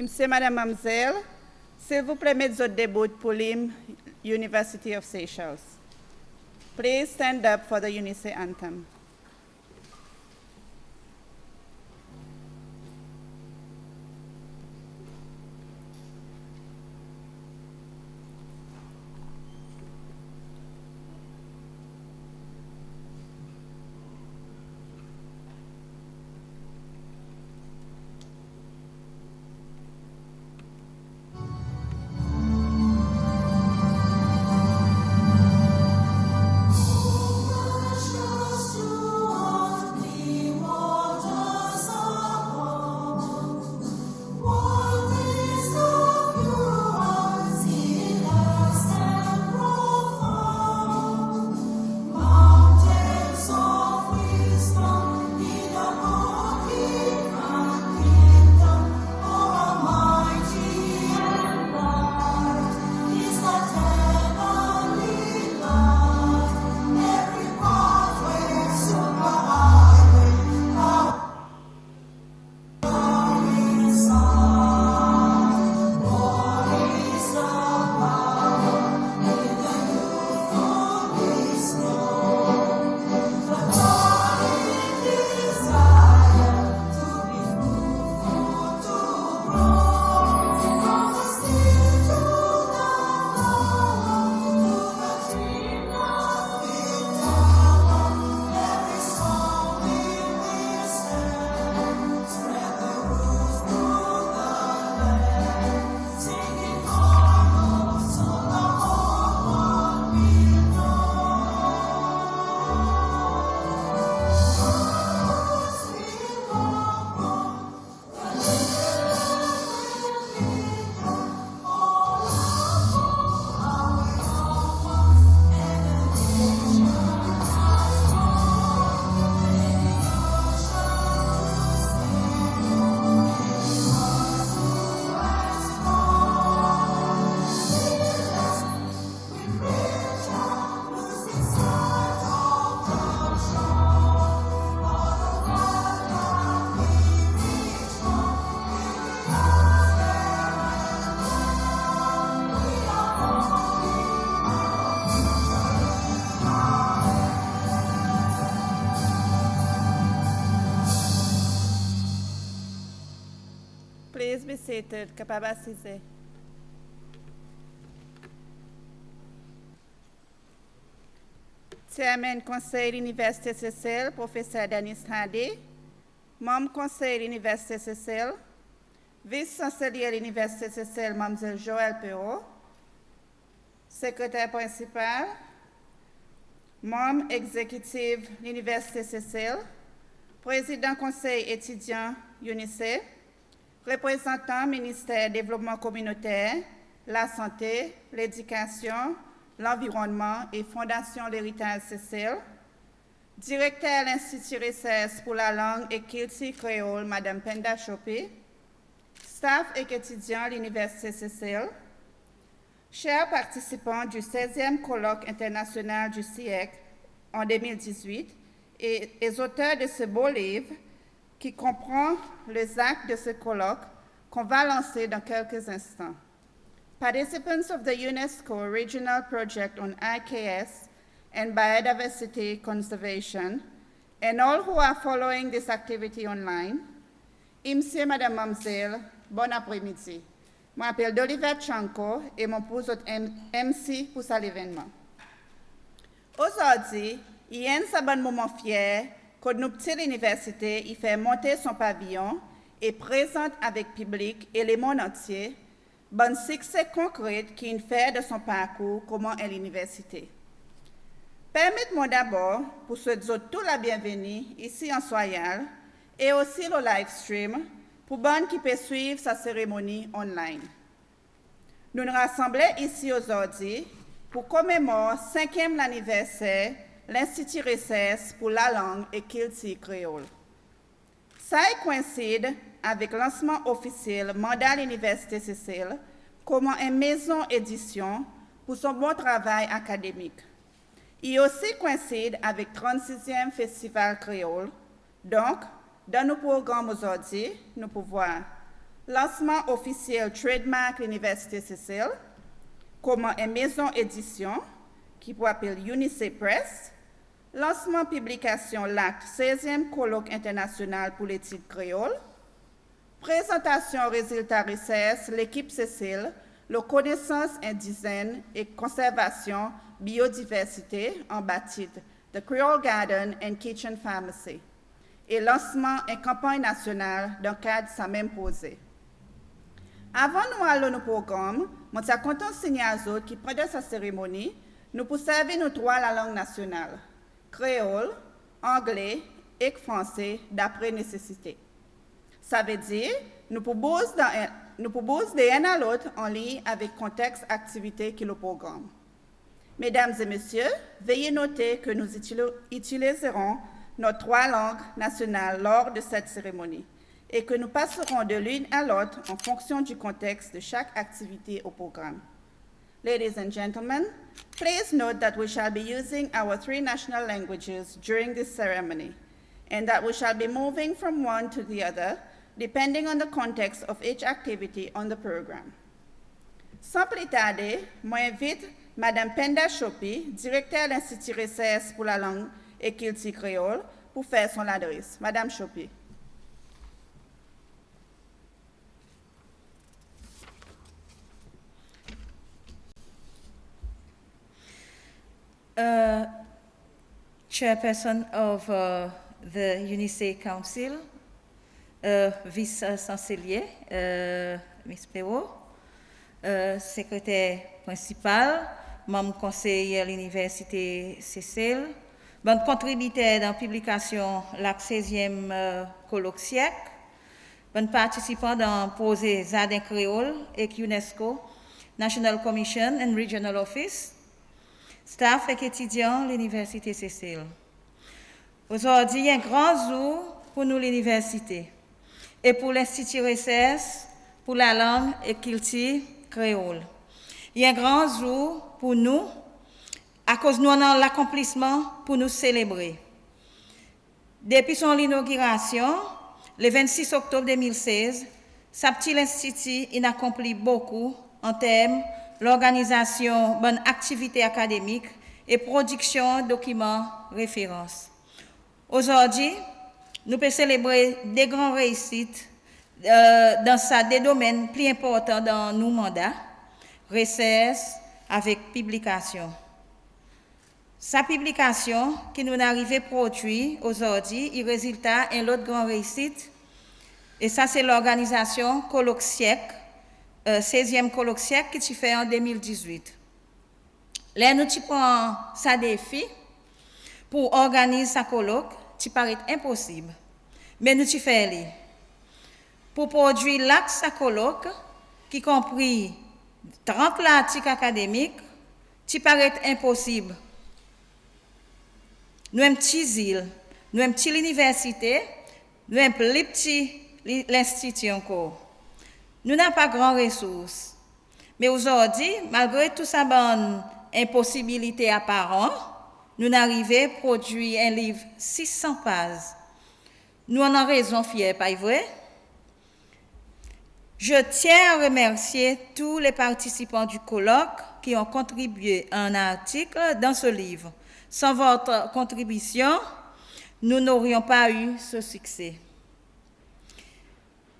Monsieur, Madame, Mademoiselle, s'il vous plaît, mettez debout pour l'hymne University of Seychelles. Please stand up for the UNICE anthem. Please be seated. Capable assise. Chairman Conseil Université Cecil, Professeur Denis Hadi, membre Conseil Université Cecil, vice-chancelier Université Cecil, Mlle Joël Perrault, secrétaire principal, membre exécutif l'Université Cecil, président Conseil étudiant UNICE, représentant ministère Développement communautaire, la santé, l'éducation, l'environnement et Fondation l'héritage Cecil, directeur de l'Institut Recherche pour la langue et culture créole, Mme Penda Chopé, staff et étudiants à l'Université Cecil, chers participants du 16e colloque international du siècle en 2018 et les auteurs de ce beau livre qui comprend les actes de ce colloque qu'on va lancer dans quelques instants. Participants of the UNESCO Regional Project on IKS and Biodiversity Conservation, and all who are following this activity online, Monsieur, Madame, Mademoiselle, bon après-midi. Je m'appelle Dolivet Chanko et mon épouse MC pour cet événement. Aujourd'hui, il y a un bon moment fier que notre petite université y fait monter son pavillon et présente avec public et le monde entier bon succès concret qu'il fait de son parcours comme à l'université. Permettez-moi d'abord, pour souhaiter toute la bienvenue ici en Soyal et aussi le live stream pour bon qui peut suivre sa cérémonie online. Nous nous rassemblons ici aujourd'hui pour commémorer le 5e anniversaire de l'Institut Recherche pour la langue et culture créole. Ça coïncide avec le lancement officiel mandat de l'Université Cecil comme une maison édition pour son bon travail académique. Il aussi coïncide avec le 36e Festival Créole. Donc, dans nos programmes aujourd'hui, nous pouvons voir lancement officiel trademark l'Université Cécile, comment une maison édition, qui peut appeler UNICE Press, lancement publication l'acte 16e colloque international pour l'étude créole, présentation résultats recherche l'équipe Cécile, la connaissance indigène et conservation biodiversité en bâtiment The Creole Garden and Kitchen Pharmacy et lancement en campagne nationale dans le cadre de sa même posée. Avant nous aller au programme, je suis content de signer à vous qui pendant sa cérémonie, nous pour servir nos trois la langue nationale, créole, anglais et français d'après nécessité. Ça veut dire nous pouvons de l'un à l'autre en lien avec le contexte activité qui est le programme. Mesdames et messieurs, veuillez noter que nous utiliserons nos trois langues nationales lors de cette cérémonie et que nous passerons de l'une à l'autre en fonction du contexte de chaque activité au programme. Ladies and gentlemen, please note that we shall be using our three national languages during this ceremony and that we shall be moving from one to the other depending on the context of each activity on the program. Sans plus tarder, j'invite Madame Penda Chopi, directeur de l'Institut Recherche pour la langue et culture créole, pour faire son adresse. Madame Chopi. Chairperson of the UNICE Council, vice-chancelier, Ms. Perrault, secrétaire principal, membre conseiller à l'Université Cécile, bon contributeur dans la publication la 16e colloque siècle, bon participant dans le projet Jardin Créole et UNESCO, National Commission and Regional Office, staff et étudiants à l'Université Cécile. Aujourd'hui, il y a un grand jour pour nous l'université et pour l'Institut Recherche pour la langue et culture créole. Il y a un grand jour pour nous, à cause de nous avons l'accomplissement pour nous célébrer. Depuis son inauguration, le 26 octobre 2016, sa petite institut a accompli beaucoup en termes de l'organisation bonne activité académique et production de documents références. Aujourd'hui, nous pouvons célébrer des grandes réussites dans des domaines plus importants dans nos mandats, recherche avec publication. Sa publication qui nous arrive produit aujourd'hui, il résulte en l'autre grande réussite, et ça c'est l'organisation colloque siècle, 16e colloque siècle qui fait en 2018. Là, nous prenons ça défi pour organiser sa colloque, qui paraît impossible, mais nous faisons. Pour produire l'axe sa colloque, qui compris 30 articles académiques, qui paraît impossible. Nous avons une petite île, nous avons une petite université, nous avons un petit l'institut encore. Nous n'avons pas grand ressources. Mais aujourd'hui, malgré tout ça, bonne impossibilité apparente, nous arrivons à produire un livre 600 pages. Nous en avons raison fiers, pas vrai? Je tiens à remercier tous les participants du colloque qui ont contribué à un article dans ce livre. Sans votre contribution, nous n'aurions pas eu ce succès.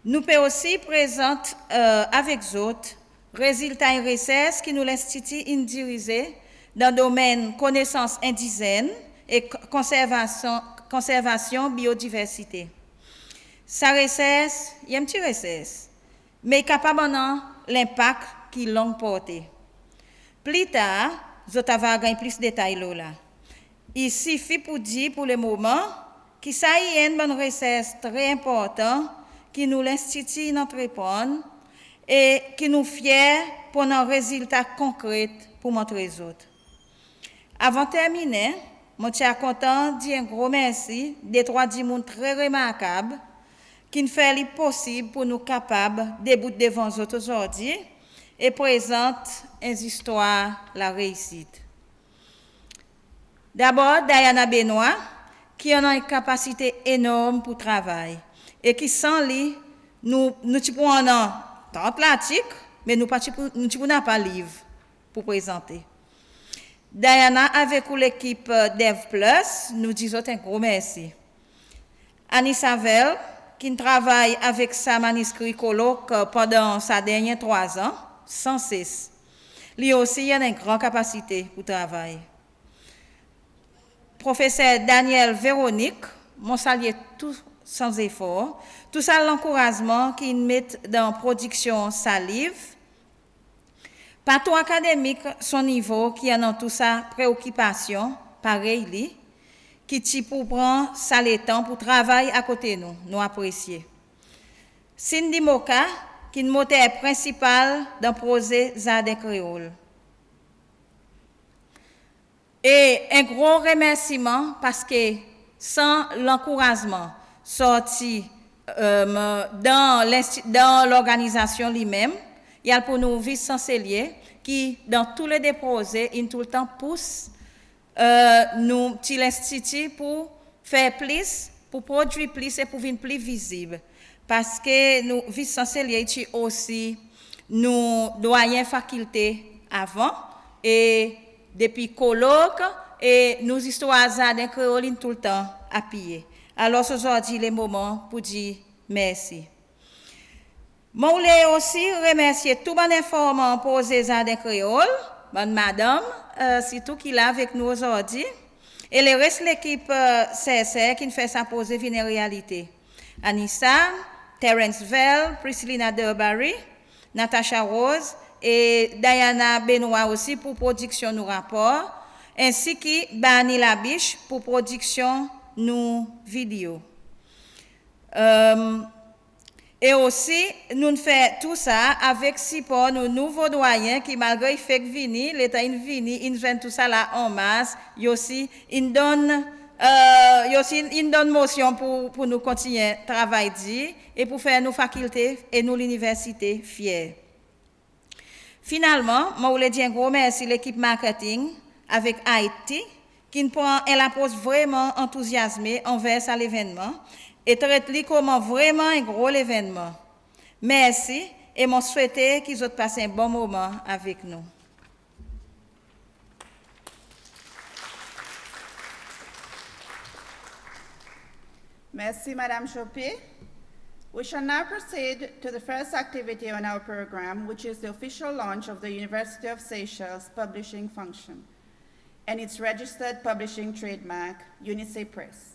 Nous pouvons aussi présenter avec autres résultats et recherches qui nous l'Institut dirigé dans le domaine connaissances indigènes et conservation biodiversité. Sa recherche, il y a un petit recherche, mais capable de l'impact qu'il l'ont porté. Plus tard, je vais gagner plus de détails là. Il suffit pour dire pour le moment qu'il s'agit d'une bonne recherche très importante qui nous l'Institut entreprend et qui nous fier pour un résultat concret pour montrer aux autres. Avant de terminer, je suis content de dire un gros merci des trois personnes très remarquables qui nous fait possible pour nous capables de débouter devant nous aujourd'hui et présente une histoire la réussite. D'abord, Diana Benoît, qui a une capacité énorme pour travailler et qui, sans lui, nous prenons temps pratique, mais nous n'avons pas livre pour présenter. Diana, avec l'équipe Dev Plus, nous disons un gros merci. Annie Savel, qui travaille avec sa manuscrit colloque pendant sa dernière 3 ans, sans cesse. Lui aussi, il a une grande capacité pour travailler. Professeur Daniel Véronique, mon saluer tout sans effort, tout ça l'encouragement qu'il met dans la production sa livre. Partout académique, son niveau, qui a dans tout ça préoccupation, pareil, lui, qui t'y pour prendre ça le temps pour travailler à côté de nous, nous apprécier. Cindy Moka, qui est le moteur principal dans le projet Jardin Créole. Et un gros remerciement parce que sans l'encouragement sorti dans l'organisation lui-même, il y a pour nous vice-chancelier qui, dans tous les projets, il tout le temps pousse nous, petit institut, pour faire plus, pour produire plus et pour venir plus visible. Parce que nous, vice-chancelier, aussi, nous, doyens faculté avant, et depuis colloque, et nous, histoires Jardin Créole, tout le temps appuyé. Alors, aujourd'hui, le moment pour dire merci. Je voulais aussi remercier tout le monde informant pour les Jardin Créole, bonne madame, c'est tout qui est là avec nous aujourd'hui, et le reste de l'équipe CSR qui fait sa pause une réalité. Anissa, Terence Vell, Priscilla Derbarry, Natasha Rose et Diana Benoît aussi pour production nos rapports, ainsi que Bani Labiche pour production nos vidéos. Et aussi, nous faisons tout ça avec support nos nouveaux doyens qui, malgré le fait que vini, l'État ils viennent tout ça là en masse. Ils aussi, ils donnent motion pour nous continuer à travailler et pour faire nos facultés et nos universités fiers. Finalement, je voulais dire un gros merci à l'équipe marketing avec Haïti qui elle pose vraiment enthousiasmée envers l'événement. Et traite-lui comme vraiment un gros événement. Merci et je souhaite qu'ils aient passé un bon moment avec nous. Merci, Madame Chopé. We shall now proceed to the first activity on our program, which is the official launch of the University of Seychelles publishing function and its registered publishing trademark, UNICE Press.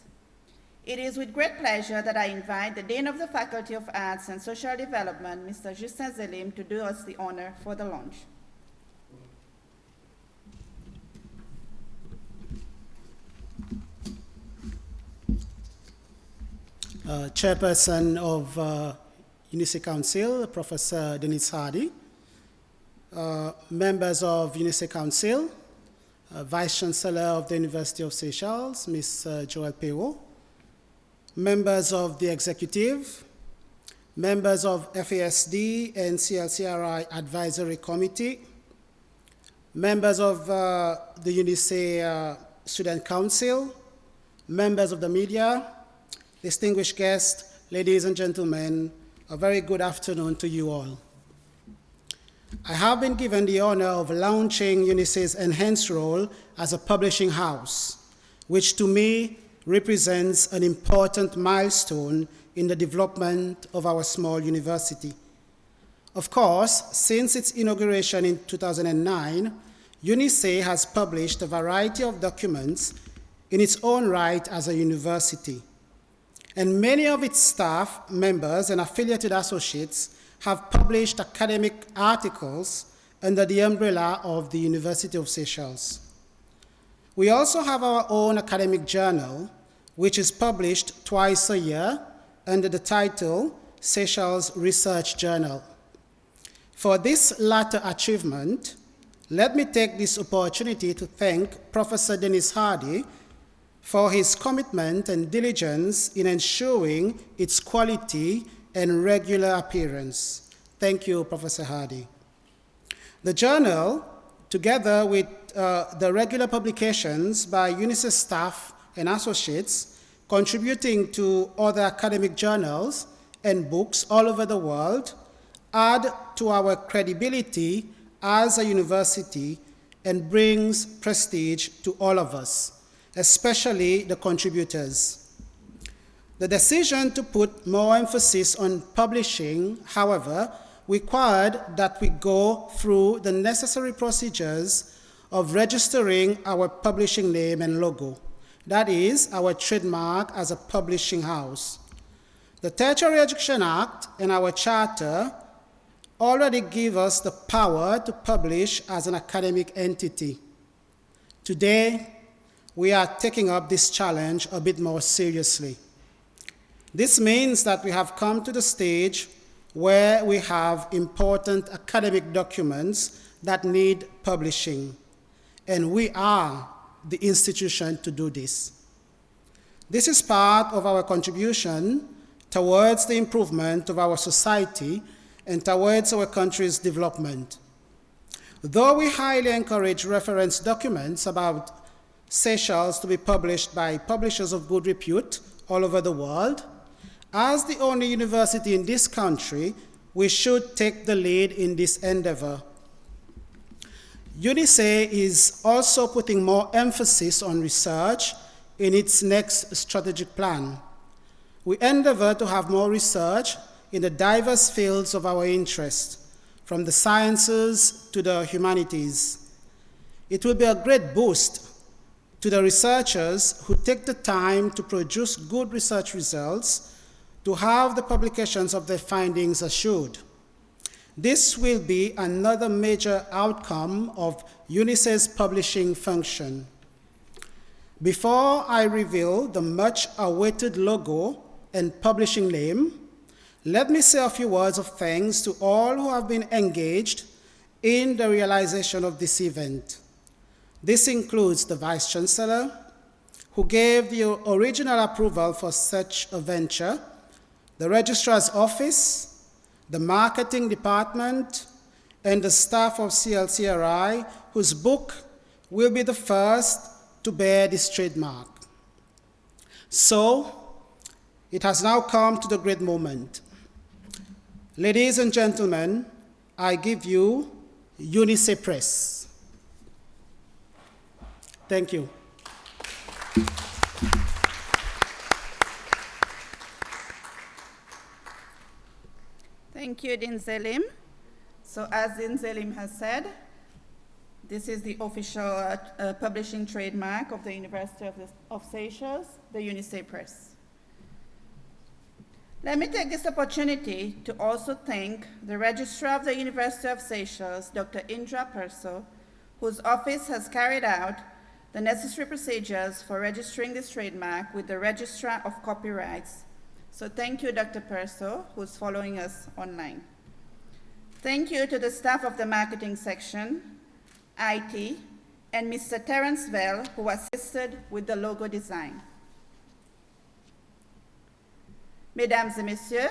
It is with great pleasure that I invite the Dean of the Faculty of Arts and Social Development, Mr. Justin Zelim, to do us the honor for the launch. Chairperson of UNICE Council, Professor Dennis Hardy, members of UNICE Council, Vice Chancellor of the University of Seychelles, Ms. Joelle Perrault, members of the executive, members of FASD and CLCRI Advisory Committee, members of the UNICE Student Council, members of the media, distinguished guests, ladies and gentlemen, a very good afternoon to you all. I have been given the honor of launching UNICE's enhanced role as a publishing house, which to me represents an important milestone in the development of our small university. Of course, since its inauguration in 2009, UNICE has published a variety of documents in its own right as a university. And many of its staff, members, and affiliated associates have published academic articles under the umbrella of the University of Seychelles. We also have our own academic journal, which is published twice a year under the title Seychelles Research Journal. For this latter achievement, let me take this opportunity to thank Professor Dennis Hardy for his commitment and diligence in ensuring its quality and regular appearance. Thank you, Professor Hardy. The journal, together with the regular publications by UNICE staff and associates, contributing to other academic journals and books all over the world add to our credibility as a university and brings prestige to all of us, especially the contributors. The decision to put more emphasis on publishing, however, required that we go through the necessary procedures of registering our publishing name and logo, that is, our trademark as a publishing house. The Tertiary Education Act and our charter already give us the power to publish as an academic entity. Today, we are taking up this challenge a bit more seriously. This means that we have come to the stage where we have important academic documents that need publishing, and we are the institution to do this. This is part of our contribution towards the improvement of our society and towards our country's development. Though we highly encourage reference documents about Seychelles to be published by publishers of good repute all over the world, as the only university in this country, we should take the lead in this endeavor. UNICE is also putting more emphasis on research in its next strategic plan. We endeavor to have more research in the diverse fields of our interest, from the sciences to the humanities. It will be a great boost to the researchers who take the time to produce good research results to have the publications of their findings assured. This will be another major outcome of UNICEF's publishing function. Before I reveal the much-awaited logo and publishing name, let me say a few words of thanks to all who have been engaged in the realization of this event. This includes the Vice Chancellor, who gave the original approval for such a venture, the Registrar's Office, the Marketing Department, and the staff of CLCRI, whose book will be the first to bear this trademark. So, it has now come to the great moment. Ladies and gentlemen, I give you UNICE Press. Thank you. Thank you, Dean Zelim. So as Dean Zelim has said, this is the official publishing trademark of the University of Seychelles, the UNICE Press. Let me take this opportunity to also thank the Registrar of the University of Seychelles, Dr. Indra Perso, whose office has carried out the necessary procedures for registering this trademark with the Registrar of Copyrights. So thank you, Dr. Perso, who's following us online. Thank you to the staff of the marketing section, IT, and Mr. Terence Vell, who assisted with the logo design. Mesdames et messieurs,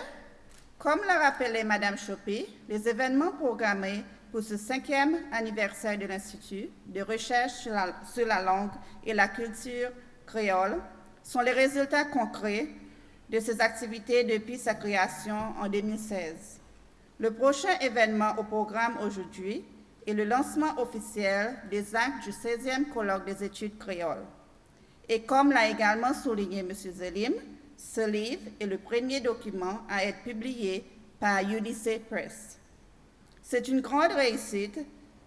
comme l'a rappelé Madame Chopi, les événements programmés pour ce 5e anniversaire de l'Institut de recherche sur la langue et la culture créole sont les résultats concrets de ses activités depuis sa création en 2016. Le prochain événement au programme aujourd'hui est le lancement officiel des actes du 16e colloque des études créoles. Et comme l'a également souligné M. Zelim, ce livre est le premier document à être publié par UNICE Press. C'est une grande réussite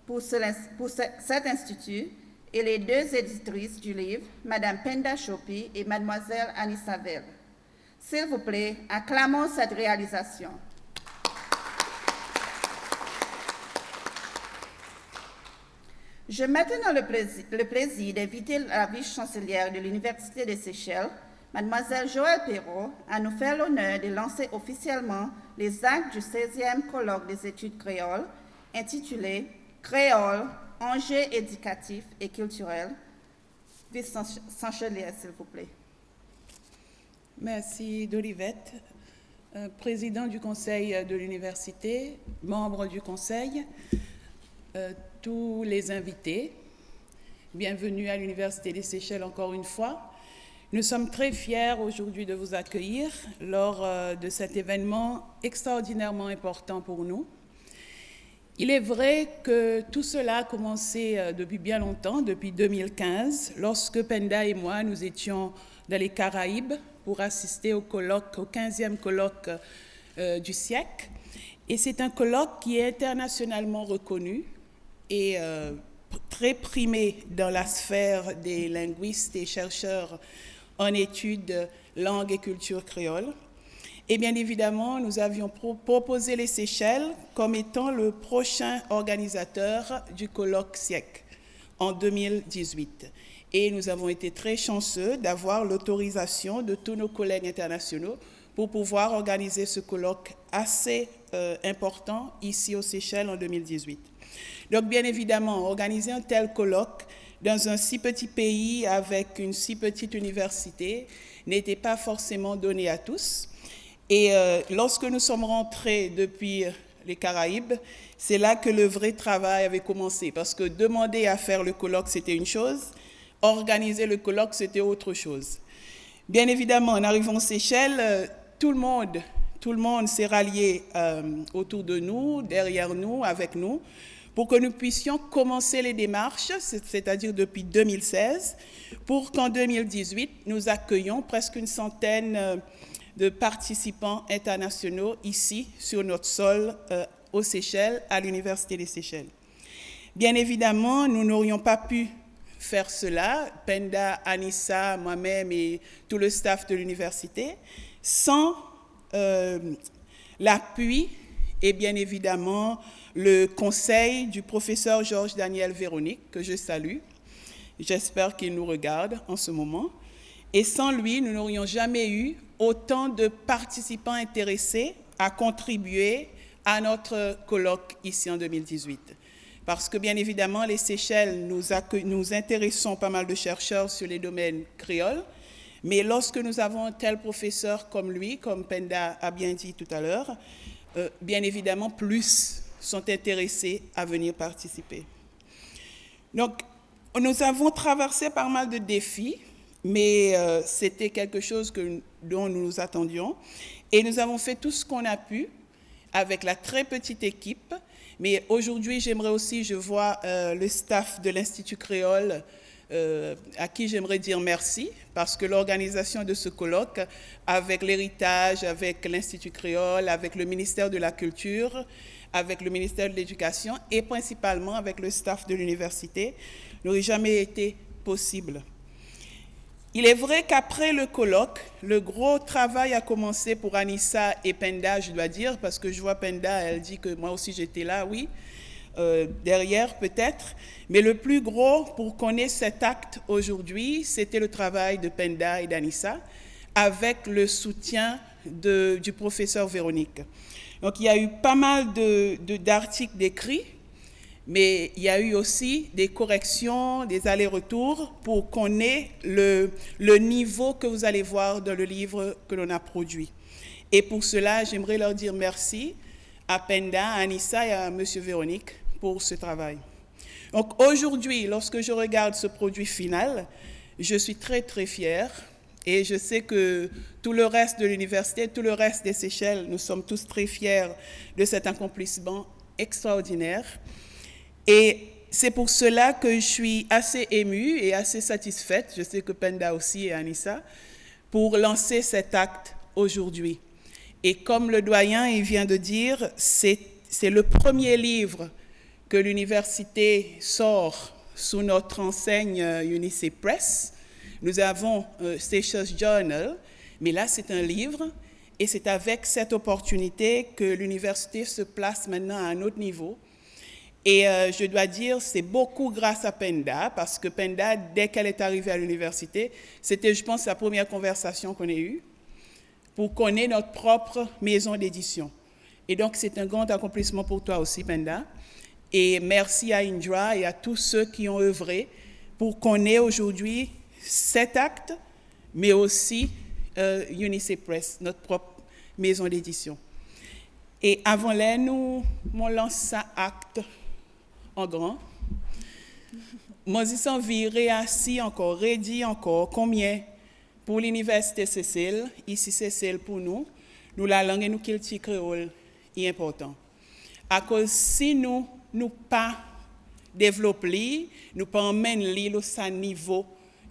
pour cet institut et les deux éditrices du livre, Mme Penda Chopi et Mlle Anissa Vell. S'il vous plaît, acclamons cette réalisation. J'ai maintenant le plaisir d'inviter la vice-chancelière de l'Université des Seychelles, Mademoiselle Joëlle Perrault, à nous faire l'honneur de lancer officiellement les actes du 16e colloque des études créoles, intitulé « Créole, enjeux éducatifs et culturels ». Vice-chancelière, s'il vous plaît. Merci d'Olivette, président du conseil de l'université, membre du conseil, tous les invités. Bienvenue à l'Université des Seychelles encore une fois. Nous sommes très fiers aujourd'hui de vous accueillir lors de cet événement extraordinairement important pour nous. Il est vrai que tout cela a commencé depuis bien longtemps, depuis 2015, lorsque Penda et moi, nous étions dans les Caraïbes pour assister au 15e colloque du siècle. Et c'est un colloque qui est internationalement reconnu et très primé dans la sphère des linguistes et chercheurs en études langue et culture créole. Et bien évidemment, nous avions proposé les Seychelles comme étant le prochain organisateur du colloque siècle en 2018. Et nous avons été très chanceux d'avoir l'autorisation de tous nos collègues internationaux pour pouvoir organiser ce colloque assez important ici aux Seychelles en 2018. Donc bien évidemment, organiser un tel colloque dans un si petit pays avec une si petite université n'était pas forcément donné à tous. Et lorsque nous sommes rentrés depuis les Caraïbes, c'est là que le vrai travail avait commencé. Parce que demander à faire le colloque, c'était une chose. Organiser le colloque, c'était autre chose. Bien évidemment, en arrivant aux Seychelles, tout le monde s'est rallié autour de nous, derrière nous, avec nous, pour que nous puissions commencer les démarches, c'est-à-dire depuis 2016, pour qu'en 2018, nous accueillions presque une centaine de participants internationaux ici, sur notre sol, aux Seychelles, à l'Université des Seychelles. Bien évidemment, nous n'aurions pas pu faire cela, Penda, Anissa, moi-même et tout le staff de l'université, sans l'appui et bien évidemment le conseil du professeur Georges Daniel Véronique, que je salue. J'espère qu'il nous regarde en ce moment. Et sans lui, nous n'aurions jamais eu autant de participants intéressés à contribuer à notre colloque ici en 2018. Parce que, bien évidemment, les Seychelles, nous intéressons pas mal de chercheurs sur les domaines créoles, mais lorsque nous avons un tel professeur comme lui, comme Penda a bien dit tout à l'heure, bien évidemment, plus sont intéressés à venir participer. Donc, nous avons traversé pas mal de défis, mais c'était quelque chose dont nous nous attendions. Et nous avons fait tout ce qu'on a pu avec la très petite équipe. Mais aujourd'hui, j'aimerais aussi, je vois le staff de l'Institut Créole, à qui j'aimerais dire merci, parce que l'organisation de ce colloque, avec l'héritage, avec l'Institut Créole, avec le ministère de la Culture, avec le ministère de l'Éducation et principalement avec le staff de l'université, n'aurait jamais été possible. Il est vrai qu'après le colloque, le gros travail a commencé pour Anissa et Penda, je dois dire, parce que je vois Penda, elle dit que moi aussi j'étais là, oui, derrière peut-être, mais le plus gros pour qu'on ait cet acte aujourd'hui, c'était le travail de Penda et d'Anissa, avec le soutien du professeur Véronique. Donc il y a eu pas mal d'articles décrits, mais il y a eu aussi des corrections, des allers-retours pour qu'on ait le niveau que vous allez voir dans le livre que l'on a produit. Et pour cela, j'aimerais leur dire merci à Penda, à Anissa et à M. Véronique pour ce travail. Donc aujourd'hui, lorsque je regarde ce produit final, je suis très très fière et je sais que tout le reste de l'université, tout le reste des Seychelles, nous sommes tous très fiers de cet accomplissement extraordinaire. Et c'est pour cela que je suis assez émue et assez satisfaite, je sais que Penda aussi et Anissa, pour lancer cet acte aujourd'hui. Et comme le doyen il vient de dire, c'est le premier livre que l'université sort sous notre enseigne UNICE Press. Nous avons Seychelles Journal, mais là c'est un livre et c'est avec cette opportunité que l'université se place maintenant à un autre niveau. Et je dois dire, c'est beaucoup grâce à Penda, parce que Penda, dès qu'elle est arrivée à l'université, c'était, je pense, la première conversation qu'on ait eue pour qu'on ait notre propre maison d'édition. Et donc, c'est un grand accomplissement pour toi aussi, Penda. Et merci à Indra et à tous ceux qui ont œuvré pour qu'on ait aujourd'hui cet acte, mais aussi UNICE Press, notre propre maison d'édition. Et avant là, nous lance ça acte en grand. Moi, ils sont virés assis encore, redit encore, combien Pour l'université Cécile, ici Cécile pour nous la langue et nous culture créole est important. À cause si nous pas développer, nous pas emmener l'île au sa niveau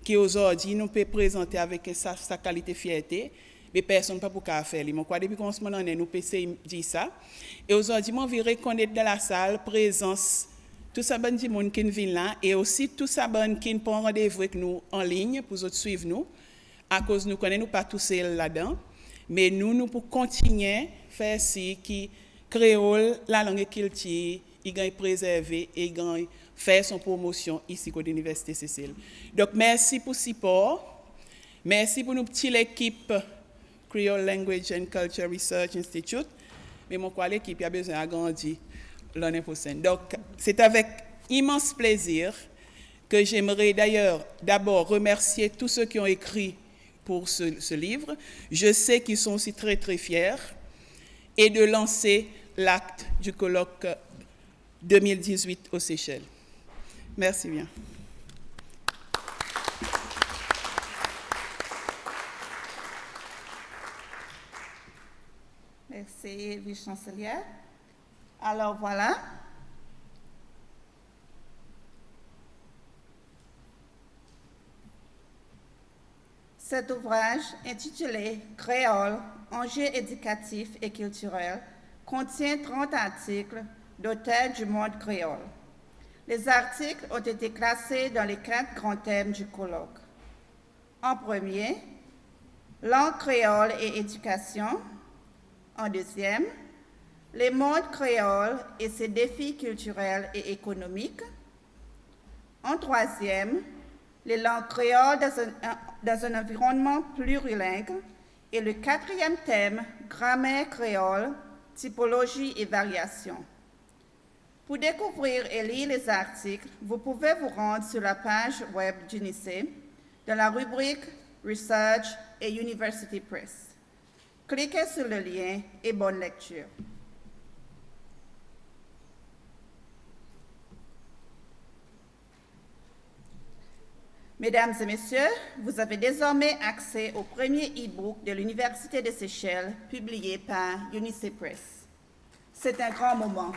qui aujourd'hui nous peut présenter avec sa qualité fierté, mais personne pas pour faire. Moi quoi depuis commencement l'année nous peut dire ça. Et aujourd'hui moi vais reconnaître dans la salle présence tout ça bon monde qui vient là et aussi tout ça bon qui prend rendez-vous avec nous en ligne pour autres suivre nous à cause nous connaissons pas tous là-dedans mais nous pour continuer faire ci qui créole la langue et culture il gagne préserver et gagne faire son promotion ici à l'université Cécile. Donc merci pour support. Merci pour nos petite équipe Creole Language and Culture Research Institute. Mais mon quoi l'équipe a besoin d'agrandir l'année prochaine. Donc, c'est avec immense plaisir que j'aimerais d'ailleurs d'abord remercier tous ceux qui ont écrit pour ce livre. Je sais qu'ils sont aussi très très fiers et de lancer l'acte du colloque 2018 aux Seychelles. Merci bien. Merci, vice-chancelière. Alors voilà. Cet ouvrage, intitulé Créole, enjeux éducatifs et culturels, contient 30 articles d'auteurs du monde créole. Les articles ont été classés dans les 4 grands thèmes du colloque. En premier, langue créole et éducation. En deuxième, les mondes créoles et ses défis culturels et économiques. En troisième, les langues créoles dans un environnement plurilingue. Et le quatrième thème, grammaire créole, typologie et variation. Pour découvrir et lire les articles, vous pouvez vous rendre sur la page web d'UNICE dans la rubrique Research et University Press. Cliquez sur le lien et bonne lecture. Mesdames et messieurs, vous avez désormais accès au premier e-book de l'Université des Seychelles publié par UNICE Press. C'est un grand moment.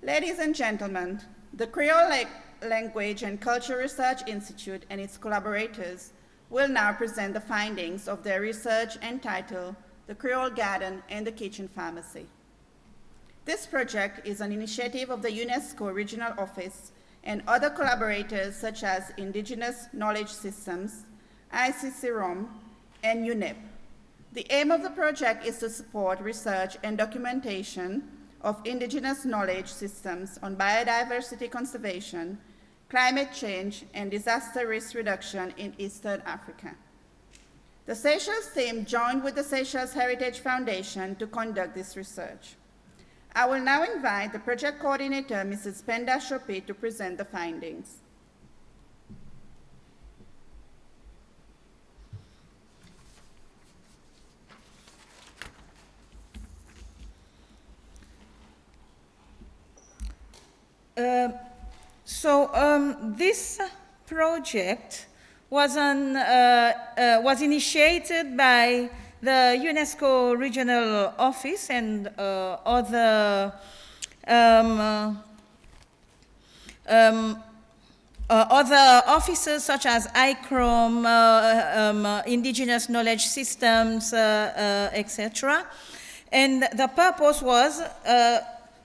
Ladies and gentlemen, the Creole Language and Culture Research Institute and its collaborators will now present the findings of their research entitled The Creole Garden and the Kitchen Pharmacy. This project is an initiative of the UNESCO Regional Office and other collaborators such as Indigenous Knowledge Systems, ICC-ROM, and UNEP. The aim of the project is to support research and documentation of indigenous knowledge systems on biodiversity conservation, climate change, and disaster risk reduction in Eastern Africa. The Seychelles team joined with the Seychelles Heritage Foundation to conduct this research. I will now invite the project coordinator, Mrs. Penda Chopé, to present the findings. This project was initiated by the UNESCO Regional Office and other offices such as ICROM, Indigenous Knowledge Systems, etc. And the purpose was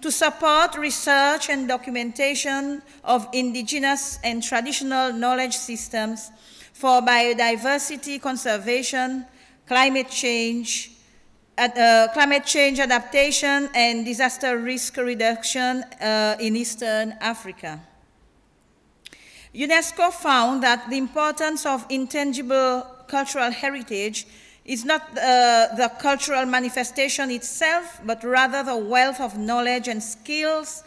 to support research and documentation of indigenous and traditional knowledge systems for biodiversity conservation, climate change adaptation, and disaster risk reduction in Eastern Africa. UNESCO found that the importance of intangible cultural heritage is not the cultural manifestation itself, but rather the wealth of knowledge and skills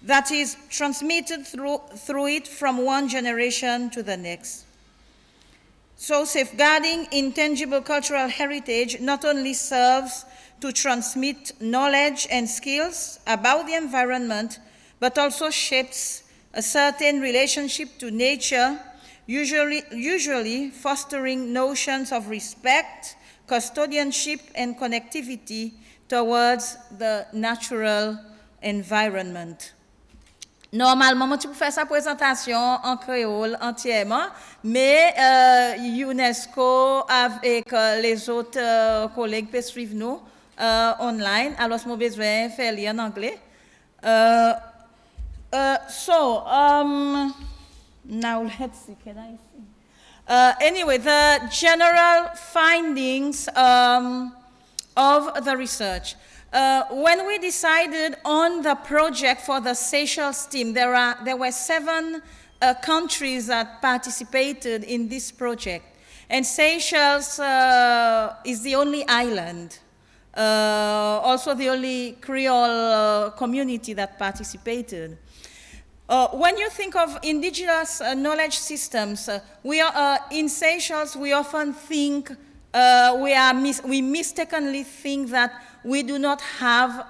that is transmitted through it from one generation to the next. So safeguarding intangible cultural heritage not only serves to transmit knowledge and skills about the environment, but also shapes a certain relationship to nature, usually fostering notions of respect, custodianship, and connectivity towards the natural environment. Normalement, moi, tu peux faire sa présentation en créole entièrement, mais UNESCO avec les autres collègues peuvent suivre nous online, alors je besoin de faire en anglais. Now let's see, can I see? Anyway, the general findings of the research. When we decided on the project for the Seychelles team, there were 7 countries that participated in this project. And Seychelles is the only island, also the only Creole community that participated. When you think of indigenous knowledge systems, in Seychelles we often think, we mistakenly think that we do not have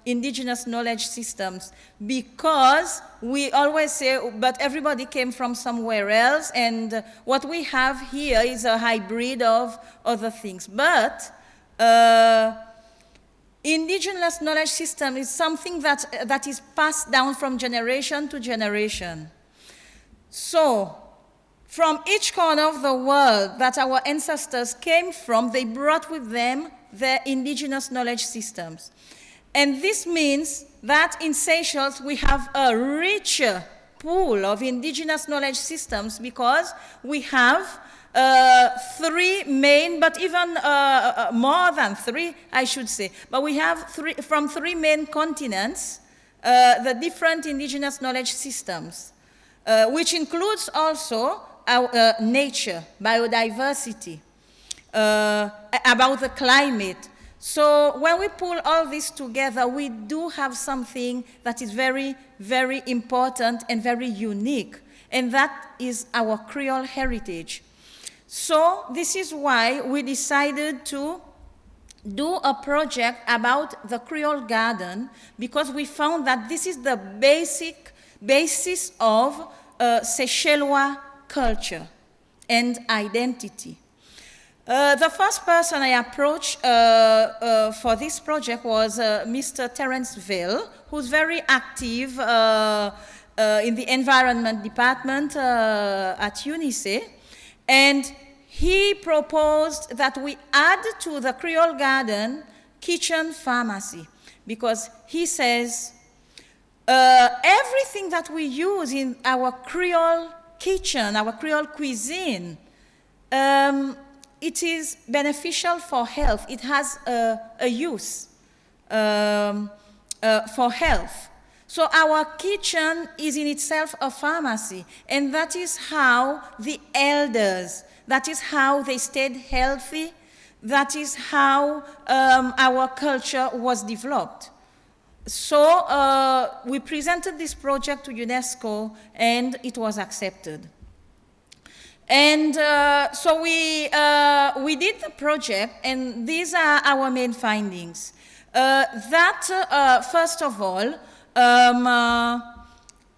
indigenous knowledge systems because we always say, but everybody came from somewhere else, and what we have here is a hybrid of other things. But indigenous knowledge system is something that is passed down from generation to generation. So, from each corner of the world that our ancestors came from, they brought with them their indigenous knowledge systems. And this means that in Seychelles we have a richer pool of indigenous knowledge systems because we have 3 main, but even more than 3, I should say. But we have from 3 main continents the different indigenous knowledge systems, which includes also our nature, biodiversity, about the climate. So when we pull all this together, we do have something that is very, very important and very unique, and that is our Creole heritage. So this is why we decided to do a project about the Creole garden, because we found that this is the basis of Seychellois culture and identity. The first person I approached for this project was Mr. Terence Vail, who's very active in the environment department at UNICE, and he proposed that we add to the Creole garden kitchen pharmacy, because he says everything that we use in our Creole kitchen, our Creole cuisine, it is beneficial for health. It has a use for health. So our kitchen is in itself a pharmacy, and that is how the elders, that is how they stayed healthy, that is how our culture was developed. So we presented this project to UNESCO, and it was accepted. And so we did the project, and these are our main findings. First of all,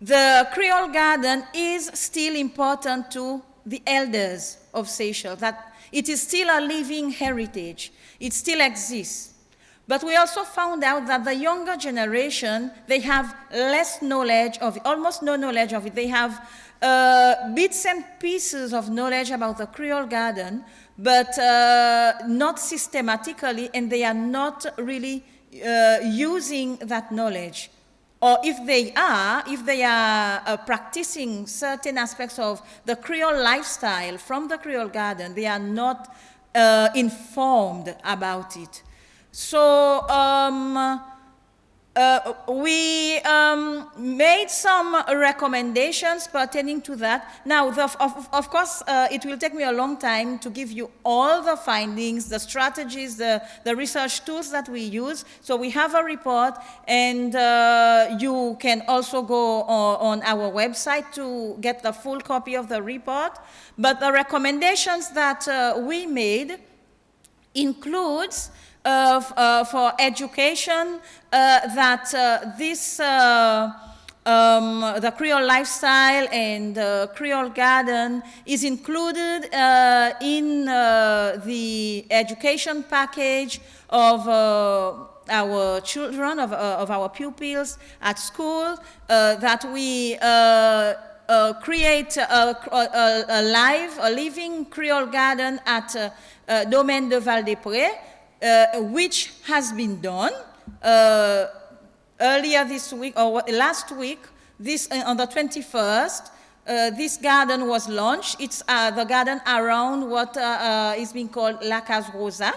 the Creole garden is still important to the elders of Seychelles, that it is still a living heritage. It still exists. But we also found out that the younger generation, they have less knowledge of it, almost no knowledge of it. They have bits and pieces of knowledge about the Creole garden, but not systematically, and they are not really using that knowledge. Or if they are practicing certain aspects of the Creole lifestyle from the Creole garden, they are not informed about it. So We made some recommendations pertaining to that. Now, of course, it will take me a long time to give you all the findings, the strategies, the research tools that we use. So we have a report, and you can also go on our website to get the full copy of the report. But the recommendations that we made includes for education that the Creole lifestyle and the Creole garden is included in the education package of our children, of our pupils at school, that we create a living Creole garden at Domaine de Val-des-Prés, which has been done earlier this week, or last week, on the 21st. This garden was launched. It's the garden around what is being called La Case Rosa.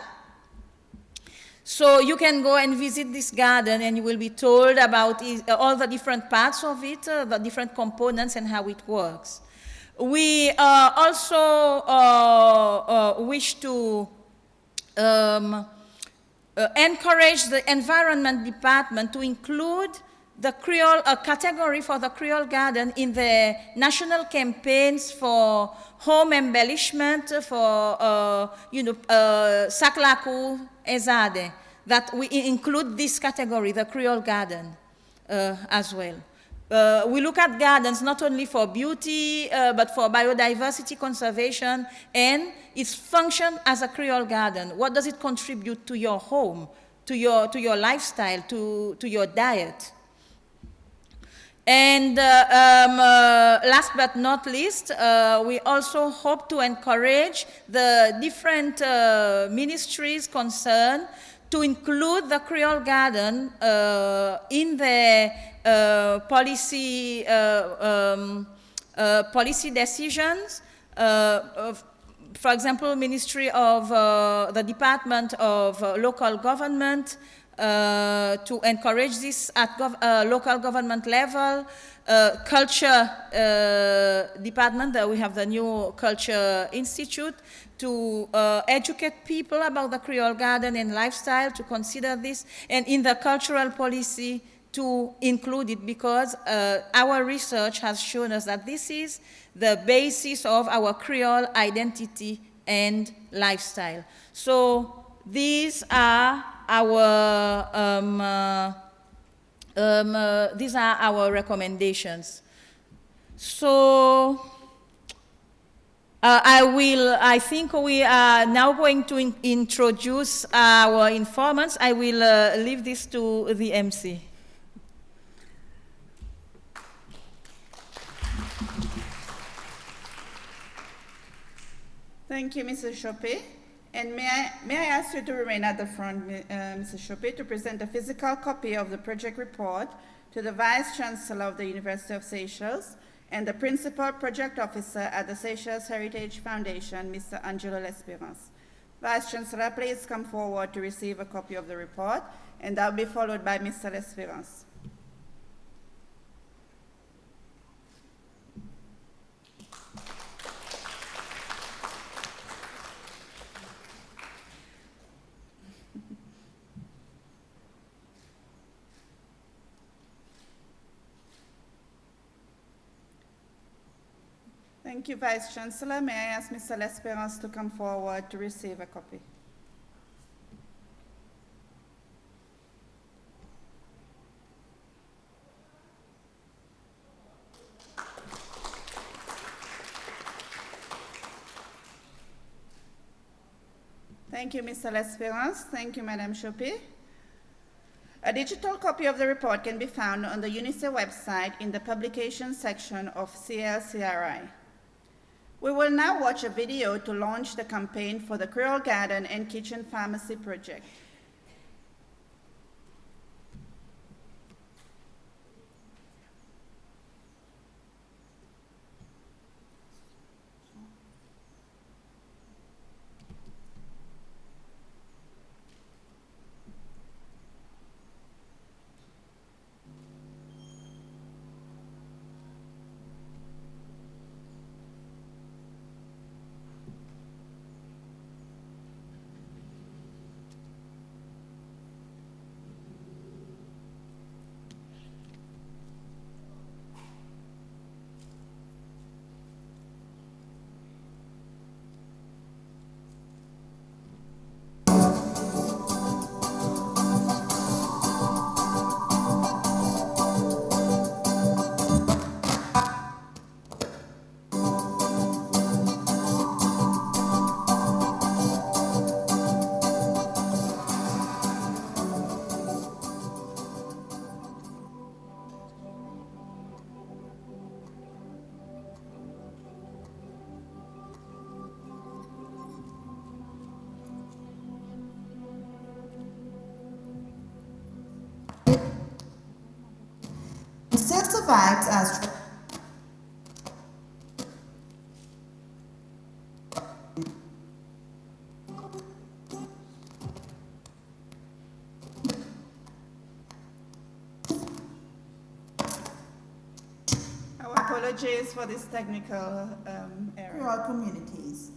So you can go and visit this garden, and you will be told about all the different parts of it, the different components, and how it works. We also wish to encourage the Environment Department to include the Creole, a category for the Creole garden in the national campaigns for home embellishment, for, Saklaku Ezade, that we include this category, the Creole garden, as well. We look at gardens not only for beauty, but for biodiversity conservation and its function as a Creole garden. What does it contribute to your home, to your lifestyle, to your diet? And last but not least, we also hope to encourage the different ministries concerned to include the Creole garden in the policy decisions. For example, Ministry of the Department of Local Government, to encourage this at local government level. Culture department, we have the new Culture Institute, to educate people about the Creole garden and lifestyle, to consider this, and in the cultural policy to include it, because our research has shown us that this is the basis of our Creole identity and lifestyle. So these are our recommendations. So I think we are now going to introduce our informants. I will leave this to the MC. Thank you, Mrs. Chopé. And may I ask you to remain at the front, Mrs. Chopé, to present a physical copy of the project report to the Vice Chancellor of the University of Seychelles and the Principal Project Officer at the Seychelles Heritage Foundation, Mr. Angelo L'Espérance. Vice Chancellor, please come forward to receive a copy of the report, and that will be followed by Mr. L'Espérance. Thank you, Vice Chancellor. May I ask Mr. L'Espérance to come forward to receive a copy? Thank you, Mr. L'Espérance. Thank you, Madame Chopé. A digital copy of the report can be found on the UNICEF website in the publication section of CLCRI. We will now watch a video to launch the campaign for the Creole Garden and Kitchen Pharmacy project. have survived as Our apologies for this technical error. Creole communities.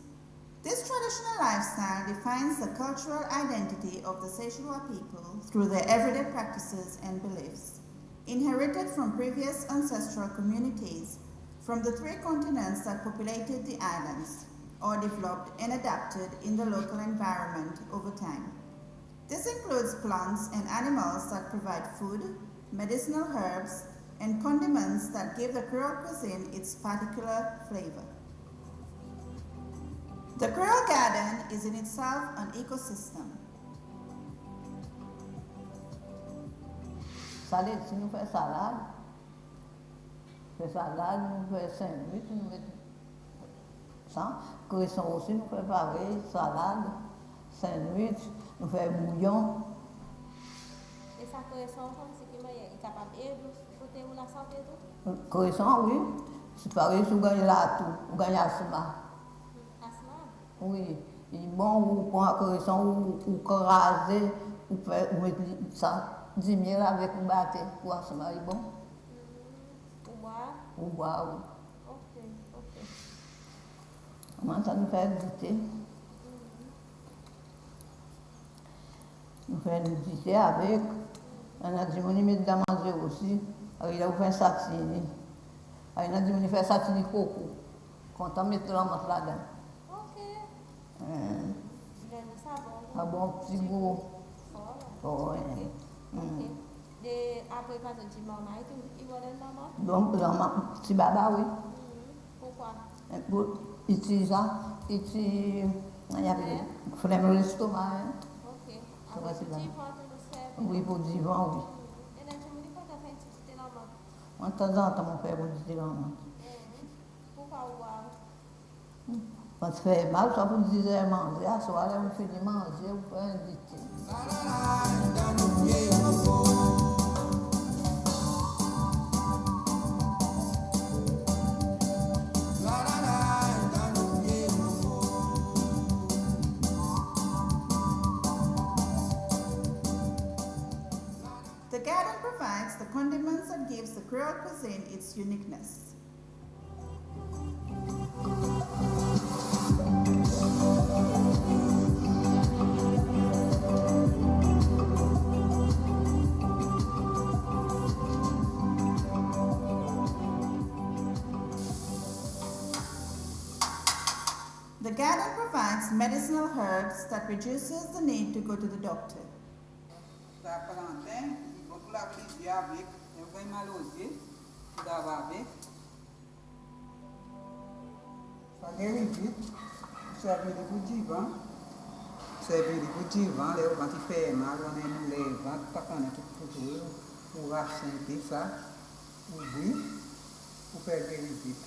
This traditional lifestyle defines the cultural identity of the Seychellois people through their everyday practices and beliefs, inherited from previous ancestral communities from the 3 continents that populated the islands, or developed and adapted in the local environment over time. This includes plants and animals that provide food, medicinal herbs, and condiments that give the Creole cuisine its particular flavor. The Creole garden is in itself an ecosystem. Salade, si nous faisons salade, nous faisons sandwich, nous mettons ça. Cuisson aussi, nous faisons pareil, salade, sandwich, nous faisons bouillon. Et ça correspond comme si il est capable de la santé tout. Cuisson, oui. C'est pareil, si vous gagnez là tout, vous gagnez asma. Oui, il est bon, vous prenez un cuisson, vous rasez, vous mettez ça, 10 000 avec un bâton pour asma, il est bon. Pour boire? Pour boire, oui. Ok, ok. Comment ça nous fait goûter? Nous faisons goûter avec. On a dit qu'on met de manger aussi. Alors, il a fait satini. Alors, il a dit qu'on fait satini coco. Quand on met de la menthe là-dedans. Ok. Il a mis ça bon. Un bon petit goût. Oh, oui. Ok. Et après, pas de petit maman, il va donner maman? Donc, petit baba, oui. Pourquoi? Il tue ça. Il tue. Il y a des flemme l'estomac. Ok. Ça va, c'est bon. Oui, pour divan, oui. Et là, tu me dis quand tu as fait une petite maman? En temps en temps, on fait pour dire maman. Pourquoi boire? Quand ça fait mal, ça vous disait manger. À soir, vous finissez manger, vous faites un dit. The garden provides the condiments that gives the Creole cuisine its uniqueness. The garden provides medicinal herbs that reduces the need to go to the doctor. Ça plantain, il faut tout laver les yeux avec, il faut mal aux yeux, tout laver avec. Ça guérit vite, servir de pour divan, servir de pour divan, là quand il fait mal, on est nous les ventes, pas qu'on a tout pour rassembler ça, pour boire, pour faire guérir vite,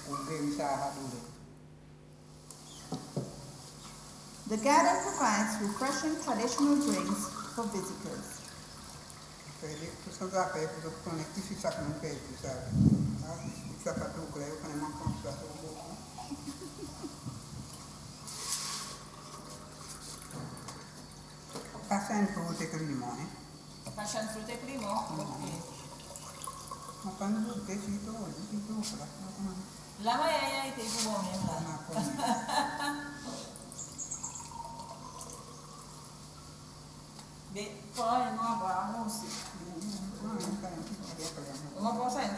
pour guérir ça à douleur. The garden provides refreshing traditional drinks for visitors. Tout ça va faire pour qu'on ait ici ça qu'on fait tout ça. Ça fait tout clair, on est manquant ça beaucoup. Passion fruit et limon, hein. Passion fruit et limon. Ok. On peut nous goûter si tout ça. La maille a été pour moi même là. Mais pour aller nous boire aussi. On va penser à une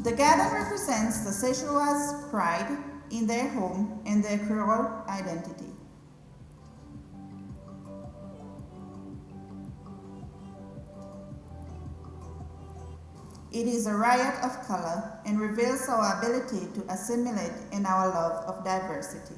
The garden represents the Seychellois' pride in their home and their Creole identity. It is a riot of color and reveals our ability to assimilate and our love of diversity.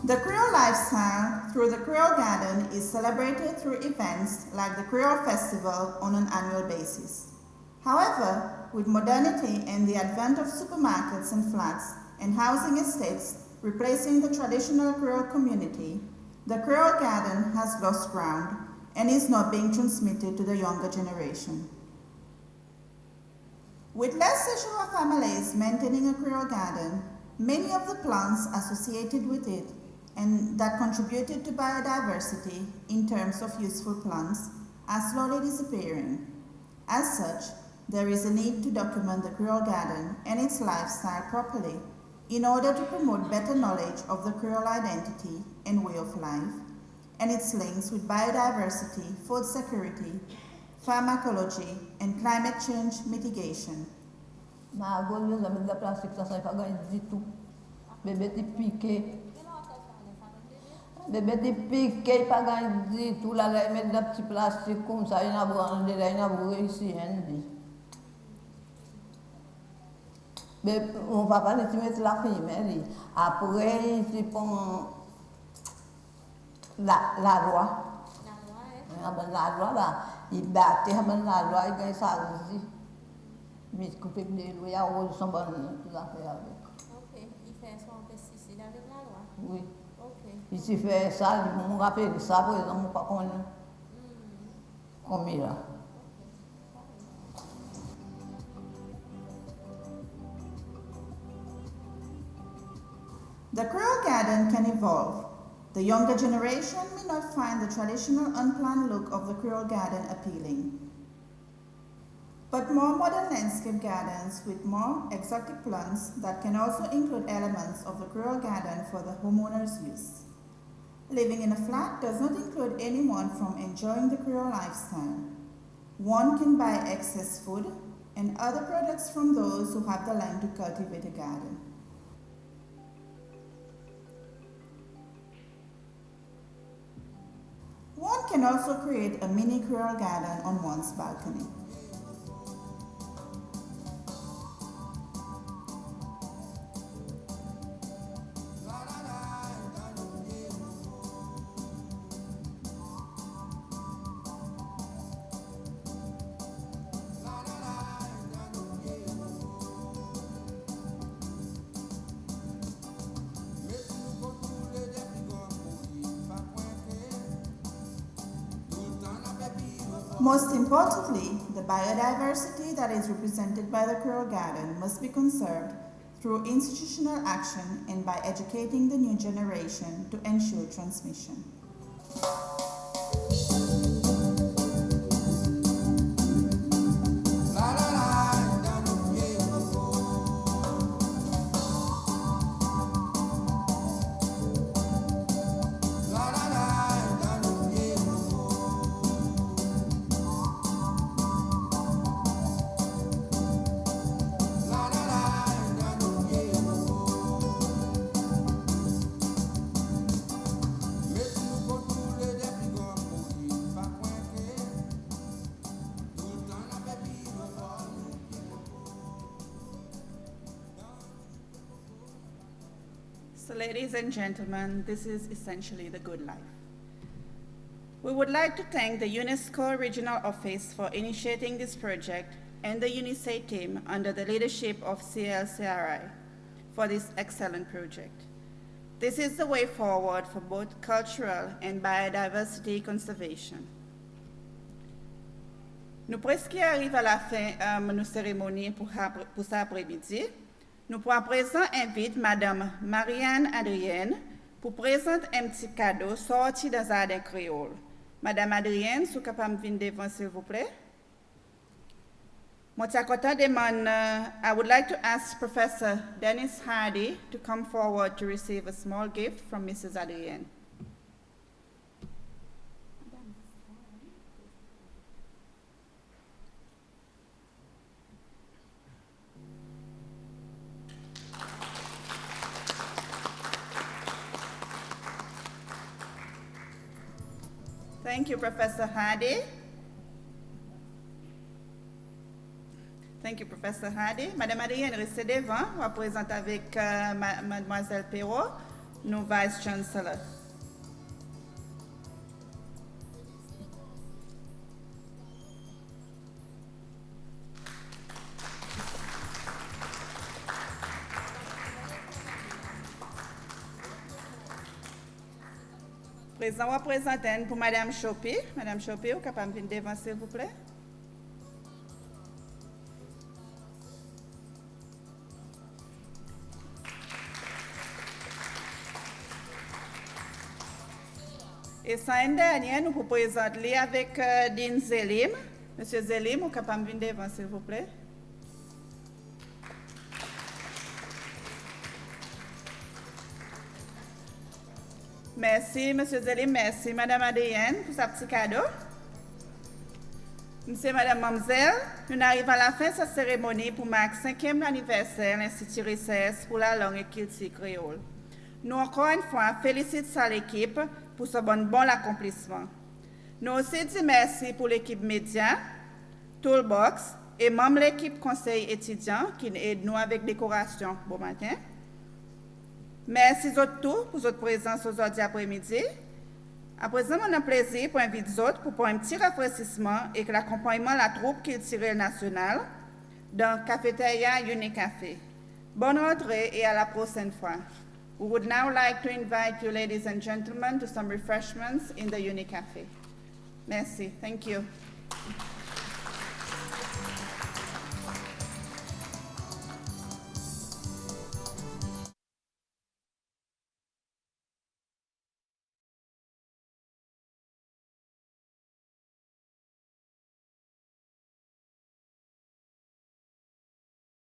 The Creole lifestyle through the Creole Garden is celebrated through events like the Creole Festival on an annual basis. However, with modernity and the advent of supermarkets and flats and housing estates replacing the traditional Creole community, the Creole Garden has lost ground and is not being transmitted to the younger generation. With less Seychellois families maintaining a Creole Garden, many of the plants associated with it and that contributed to biodiversity in terms of useful plants are slowly disappearing. As such, there is a need to document the Creole Garden and its lifestyle properly in order to promote better knowledge of the Creole identity and way of life and its links with biodiversity, food security, pharmacology, and climate change mitigation. Ma agora os amigos da plástica só sai pagando de tudo. Bebê de pique. Bebê de pique pagando de tudo. Lá é meio da plástico como sai na boa, onde ele na boa e se rende. On va pas le mettre la fille, après tu prends la loi. La loi là, il battait la loi, il gagne ça aussi. Mais couper de l'eau, il y a aussi son bon tout à faire avec. Ok, il fait son pesticide avec la loi. Oui. Ok. Il s'est fait ça, je me rappelle ça, par exemple, pas qu'on comme là. The Creole Garden can evolve. The younger generation may not find the traditional unplanned look of the Creole Garden appealing. But more modern landscape gardens with more exotic plants that can also include elements of the Creole Garden for the homeowner's use. Living in a flat does not include anyone from enjoying the Creole lifestyle. One can buy excess food and other products from those who have the land to cultivate a garden. One can also create a mini Creole garden on one's balcony. Most importantly, the biodiversity that is represented by the Creole Garden must be conserved through institutional action and by educating the new generation to ensure transmission. So ladies and gentlemen, this is essentially the good life. We would like to thank the UNESCO Regional Office for initiating this project and the UNICEF team under the leadership of CLCRI for this excellent project. This is the way forward for both cultural and biodiversity conservation. Nous presque arrivons à la fin de nos cérémonies pour cet après-midi. Nous pour à présent invite Madame Marianne Adrienne pour présenter un petit cadeau sorti dans un jardin créole. Madame Adrienne, si vous êtes capable de venir devant, s'il vous plaît. I would like to ask Professor Dennis Hardy to come forward to receive a small gift from Mrs. Adrienne. Thank you, Professor Hardy. Thank you, Professor Hardy. Madame Adrienne, restez devant. On va présenter avec Mademoiselle Perrault nous Vice Chancellor. Président représentant pour Madame Chopé. Madame Chopé, vous êtes capable de venir devant, s'il vous plaît? Et semaine dernière, nous vous présentons avec Dean Zelim. Monsieur Zelim, vous êtes capable de venir devant, s'il vous plaît? Merci, Monsieur Zelim, merci, Madame Adéenne, pour sa petit cadeau. Monsieur, Madame, Mademoiselle, nous arrivons à la fin de cette cérémonie pour marquer le 5e anniversaire de l'Institut Richesse pour la langue et culture créole. Nous, encore une fois, félicitons l'équipe pour ce bon accomplissement. Nous aussi disons merci pour l'équipe média, Toolbox et même l'équipe conseil étudiant qui aide nous avec décoration. Bon matin. Merci à tous pour votre présence aujourd'hui après-midi. À présent, on a plaisir pour inviter les autres pour un petit rafraîchissement et l'accompagnement de la troupe culturelle nationale dans la cafétéria Unicafé. Bonne rentrée et à la prochaine fois. We would now like to invite you, ladies and gentlemen, to some refreshments in the Unicafé. Merci. Thank you.